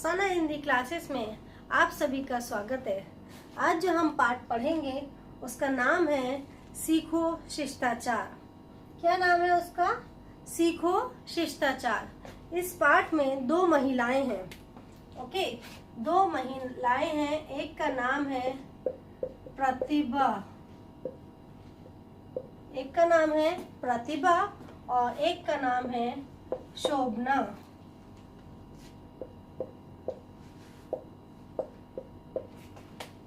दोस्ताना हिंदी क्लासेस में आप सभी का स्वागत है। आज जो हम पाठ पढ़ेंगे उसका नाम है सीखो शिष्टाचार। क्या नाम है उसका? सीखो शिष्टाचार। इस पाठ में दो महिलाएं हैं। ओके, दो महिलाएं हैं। एक का नाम है प्रतिभा, एक का नाम है प्रतिभा और एक का नाम है शोभना।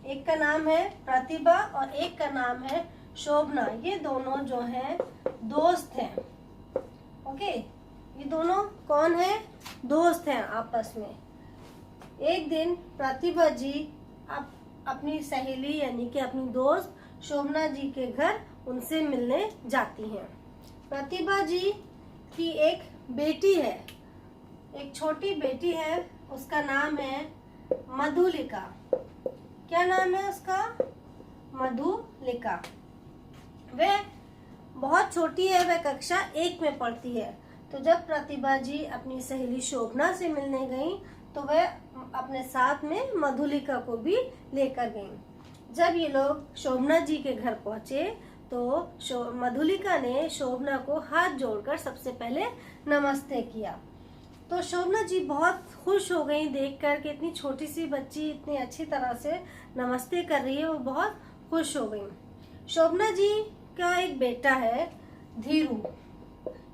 एक का नाम है प्रतिभा और एक का नाम है शोभना। ये दोनों जो हैं दोस्त हैं। ओके, ये दोनों कौन है? दोस्त हैं आपस में। एक दिन प्रतिभा जी अपनी सहेली यानी कि अपनी दोस्त शोभना जी के घर उनसे मिलने जाती हैं। प्रतिभा जी की एक बेटी है, एक छोटी बेटी है, उसका नाम है मधुलिका। क्या नाम है उसका? मधुलिका। वह बहुत छोटी है, वह कक्षा 1 में पढ़ती है। तो जब प्रतिभा जी अपनी सहेली शोभना से मिलने गई तो वह अपने साथ में मधुलिका को भी लेकर गई। जब ये लोग शोभना जी के घर पहुंचे तो मधुलिका ने शोभना को हाथ जोड़कर सबसे पहले नमस्ते किया। तो शोभना जी बहुत खुश हो गई देखकर कि इतनी छोटी सी बच्ची इतनी अच्छी तरह से नमस्ते कर रही है। वो बहुत खुश हो गई। शोभना जी का एक बेटा है धीरू।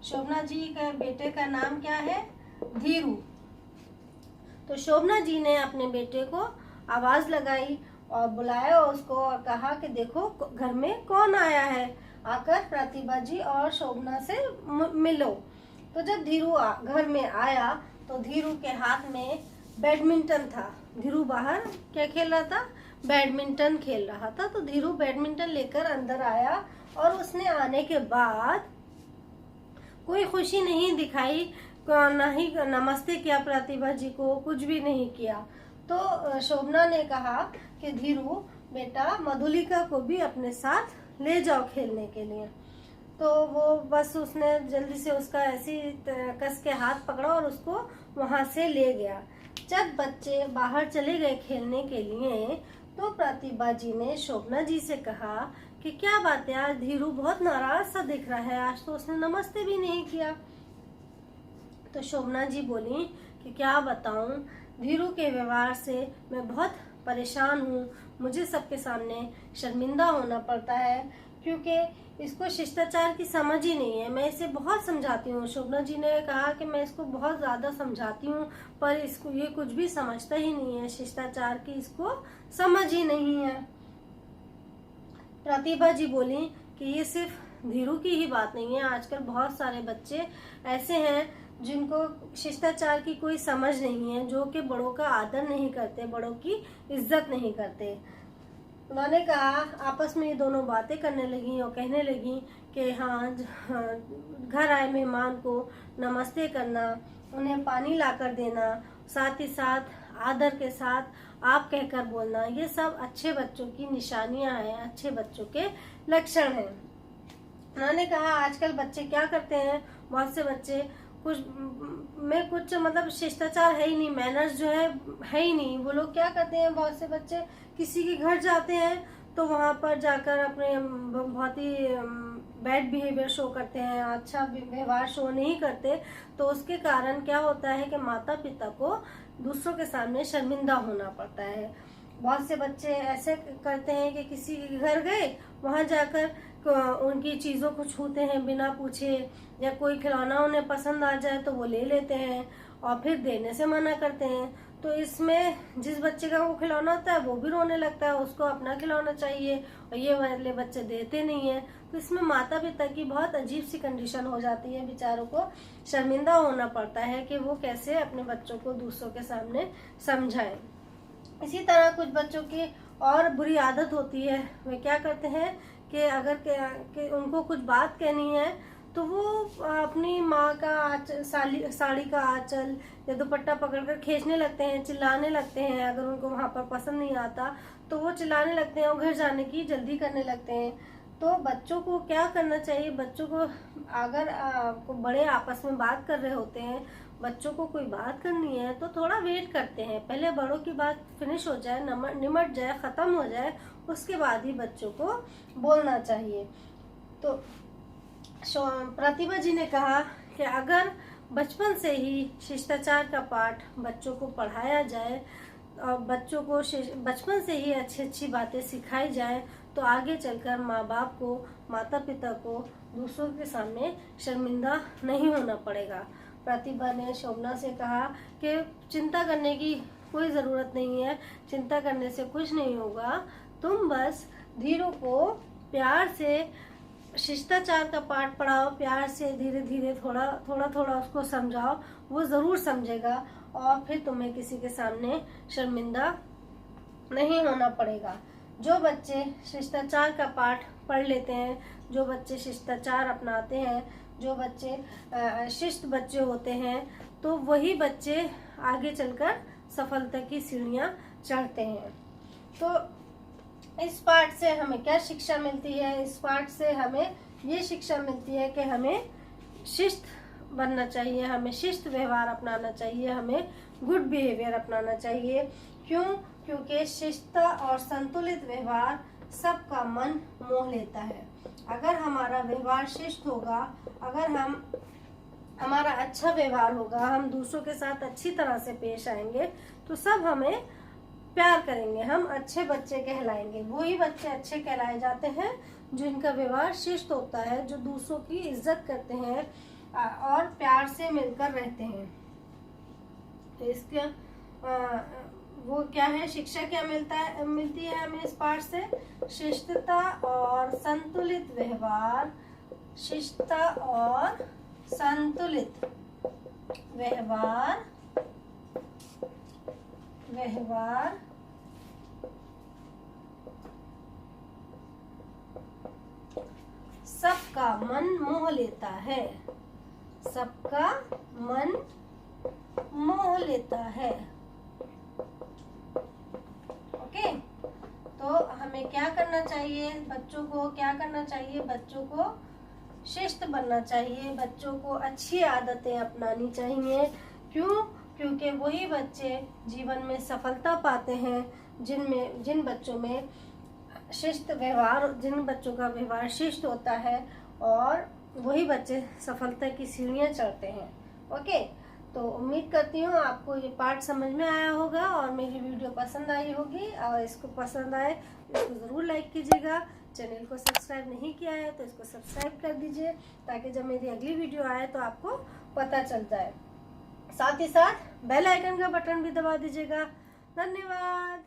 शोभना जी का बेटे का नाम क्या है? धीरू। तो शोभना जी ने अपने बेटे को आवाज लगाई और बुलाया उसको और कहा कि देखो घर में कौन आया है, आकर प्रतिभा जी और शोभना से मिलो। तो जब धीरू घर में आया तो धीरू के हाथ में बैडमिंटन था। धीरू बाहर क्या खेल रहा था? बैडमिंटन खेल रहा था। तो धीरू बैडमिंटन लेकर अंदर आया और उसने आने के बाद कोई खुशी नहीं दिखाई, ना ही नमस्ते किया प्रतिभा जी को, कुछ भी नहीं किया। तो शोभना ने कहा कि धीरू बेटा मधुलिका को भी अपने साथ ले जाओ खेलने के लिए। तो वो बस उसने जल्दी से उसका ऐसी कस के हाथ पकड़ा और उसको वहां से ले गया। जब बच्चे बाहर चले गए खेलने के लिए तो प्रतिभा जी ने शोभना जी से कहा कि क्या बात है, आज धीरू बहुत नाराज सा दिख रहा है, आज तो उसने नमस्ते भी नहीं किया। तो शोभना जी बोली कि क्या बताऊं, धीरू के व्यवहार से मैं बहुत परेशान हूँ। मुझे सबके सामने शर्मिंदा होना पड़ता है क्योंकि इसको शिष्टाचार की समझ ही नहीं है। मैं इसे बहुत समझाती हूँ। शोभना जी ने कहा कि मैं इसको बहुत ज्यादा समझाती हूँ पर इसको ये कुछ भी समझता ही नहीं है, शिष्टाचार की इसको समझ ही नहीं है। प्रतिभा जी बोली कि ये सिर्फ धीरू की ही बात नहीं है, आजकल बहुत सारे बच्चे ऐसे हैं जिनको शिष्टाचार की कोई समझ नहीं है, जो कि बड़ों का आदर नहीं करते, बड़ों की इज्जत नहीं करते। उन्होंने कहा, आपस में ये दोनों बातें करने लगी और कहने लगी कि हाँ, घर आए मेहमान को नमस्ते करना, उन्हें पानी लाकर देना, साथ ही साथ आदर के साथ आप कहकर बोलना, ये सब अच्छे बच्चों की निशानियां हैं, अच्छे बच्चों के लक्षण हैं। उन्होंने कहा आजकल बच्चे क्या करते हैं, बहुत से बच्चे कुछ मतलब शिष्टाचार है ही नहीं, मैनर्स जो है ही नहीं। वो लोग क्या करते हैं, बहुत से बच्चे किसी के घर जाते हैं तो वहां पर जाकर अपने बहुत ही बैड बिहेवियर शो करते हैं, अच्छा व्यवहार शो नहीं करते। तो उसके कारण क्या होता है कि माता पिता को दूसरों के सामने शर्मिंदा होना पड़ता है। बहुत से बच्चे ऐसे करते हैं कि किसी के घर गए, वहां जाकर उनकी चीजों को छूते हैं बिना पूछे, या कोई खिलौना उन्हें पसंद आ जाए तो वो ले लेते हैं और फिर देने से मना करते हैं। तो इसमें जिस बच्चे का वो खिलौना होता है वो भी रोने लगता है, उसको अपना खिलौना चाहिए और ये वाले बच्चे देते नहीं है। तो इसमें माता पिता की बहुत अजीब सी कंडीशन हो जाती है, बेचारों को शर्मिंदा होना पड़ता है कि वो कैसे अपने बच्चों को दूसरों के सामने समझाएं। इसी तरह कुछ बच्चों की और बुरी आदत होती है, वे क्या करते हैं कि अगर उनको कुछ बात कहनी है तो वो अपनी माँ का साड़ी का आंचल या दुपट्टा पकड़कर खींचने लगते हैं, चिल्लाने लगते हैं। अगर उनको वहां पर पसंद नहीं आता तो वो चिल्लाने लगते हैं और घर जाने की जल्दी करने लगते हैं। तो बच्चों को क्या करना चाहिए, बच्चों को अगर बड़े आपस में बात कर रहे होते हैं, बच्चों को कोई बात करनी है तो थोड़ा वेट करते हैं, पहले बड़ों की बात फिनिश हो जाए, निमट जाए, ख़त्म हो जाए, उसके बाद ही बच्चों को बोलना चाहिए। तो प्रतिभा जी ने कहा कि अगर बचपन से ही शिष्टाचार का पाठ बच्चों को पढ़ाया जाए और बच्चों को बचपन से ही अच्छी अच्छी बातें सिखाई जाए तो आगे चलकर माँ बाप को, माता पिता को दूसरों के सामने शर्मिंदा नहीं होना पड़ेगा। प्रतिभा ने शोभना से कहा कि चिंता करने की कोई ज़रूरत नहीं है, चिंता करने से कुछ नहीं होगा, तुम बस धीरू को प्यार से शिष्टाचार का पाठ पढ़ाओ, प्यार से धीरे धीरे थोड़ा उसको समझाओ, वो ज़रूर समझेगा और फिर तुम्हें किसी के सामने शर्मिंदा नहीं होना पड़ेगा। जो बच्चे शिष्टाचार का पाठ पढ़ लेते हैं, जो बच्चे शिष्टाचार अपनाते हैं, जो बच्चे शिष्ट बच्चे होते हैं, तो वही बच्चे आगे चलकर सफलता की सीढ़ियाँ चढ़ते हैं। तो इस पाठ से हमें क्या शिक्षा मिलती है? इस पाठ से हमें ये शिक्षा मिलती है कि हमें शिष्ट बनना चाहिए, हमें शिष्ट व्यवहार अपनाना चाहिए, हमें गुड बिहेवियर अपनाना चाहिए। क्यों? क्योंकि शिष्टता और संतुलित व्यवहार सबका मन मोह लेता है। अगर हमारा व्यवहार शिष्ट होगा, अगर हमारा अच्छा व्यवहार होगा, हम दूसरों के साथ अच्छी तरह से पेश आएंगे तो सब हमें प्यार करेंगे, हम अच्छे बच्चे कहलाएंगे। वही बच्चे अच्छे कहलाए जाते हैं जिनका व्यवहार शिष्ट होता है, जो दूसरों की इज्जत करते हैं और प्यार से मिलकर रहते हैं। तो इसके वो क्या है, शिक्षा क्या मिलती है हमें इस पाठ से? शिष्टता और संतुलित व्यवहार, शिष्टता और संतुलित व्यवहार सबका मन मोह लेता है, सबका मन मोह लेता है। ओके, तो हमें क्या करना चाहिए? बच्चों को क्या करना चाहिए? बच्चों को शिष्ट बनना चाहिए, बच्चों को अच्छी आदतें अपनानी चाहिए। क्यों? क्योंकि वही बच्चे जीवन में सफलता पाते हैं जिन बच्चों में शिष्ट व्यवहार, जिन बच्चों का व्यवहार शिष्ट होता है, और वही बच्चे सफलता की सीढ़ियाँ चढ़ते हैं। ओके, तो उम्मीद करती हूँ आपको ये पाठ समझ में आया होगा और मेरी वीडियो पसंद आई होगी। और इसको पसंद आए इसको ज़रूर लाइक कीजिएगा। चैनल को सब्सक्राइब नहीं किया है तो इसको सब्सक्राइब कर दीजिए, ताकि जब मेरी अगली वीडियो आए तो आपको पता चल जाए। साथ ही साथ बेल आइकन का बटन भी दबा दीजिएगा। धन्यवाद।